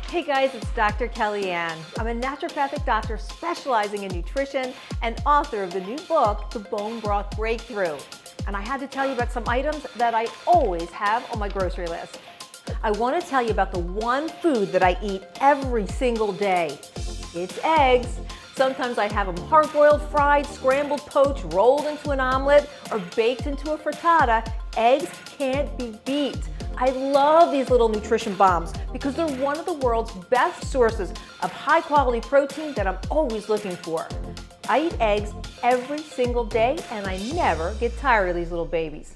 Hey guys, it's Dr. Kellyann. I'm a naturopathic doctor specializing in nutrition and author of the new book, The Bone Broth Breakthrough. And I had to tell you about some items that I always have on my grocery list. I want to tell you about the one food that I eat every single day. It's eggs. Sometimes I have them hard-boiled, fried, scrambled, poached, rolled into an omelet, or baked into a frittata. Eggs can't be beat. I love these little nutrition bombs because they're one of the world's best sources of high-quality protein that I'm always looking for. I eat eggs every single day and I never get tired of these little babies.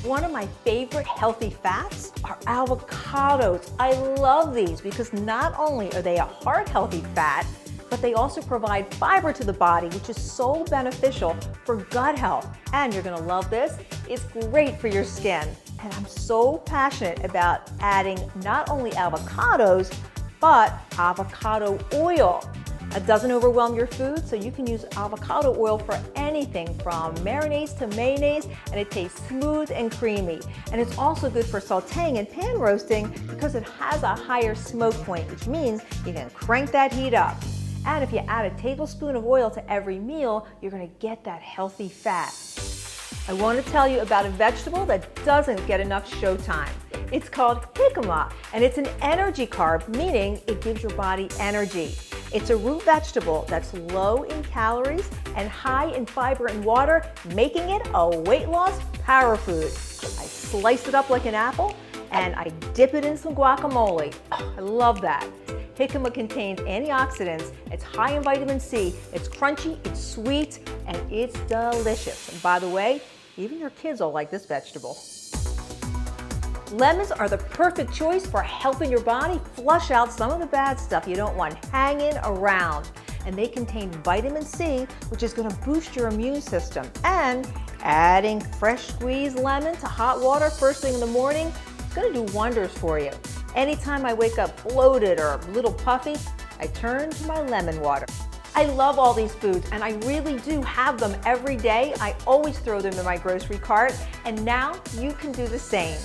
One of my favorite healthy fats are avocados. I love these because not only are they a heart-healthy fat, but they also provide fiber to the body, which is so beneficial for gut health. And you're gonna love this. It's great for your skin. And I'm so passionate about adding not only avocados, but avocado oil. It doesn't overwhelm your food, so you can use avocado oil for anything from marinades to mayonnaise, and it tastes smooth and creamy. And it's also good for sauteing and pan roasting because it has a higher smoke point, which means you can crank that heat up. And if you add a tablespoon of oil to every meal, you're gonna get that healthy fat. I want to tell you about a vegetable that doesn't get enough showtime. It's called jicama, and it's an energy carb, meaning it gives your body energy. It's a root vegetable that's low in calories and high in fiber and water, making it a weight loss power food. I slice it up like an apple and I dip it in some guacamole. Oh, I love that. Jicama contains antioxidants, it's high in vitamin C, it's crunchy, it's sweet, and it's delicious. And by the way, even your kids will like this vegetable. Lemons are the perfect choice for helping your body flush out some of the bad stuff you don't want hanging around. And they contain vitamin C, which is going to boost your immune system. And adding fresh squeezed lemon to hot water first thing in the morning is going to do wonders for you. Anytime I wake up bloated or a little puffy, I turn to my lemon water. I love all these foods and I really do have them every day. I always throw them in my grocery cart, and now you can do the same.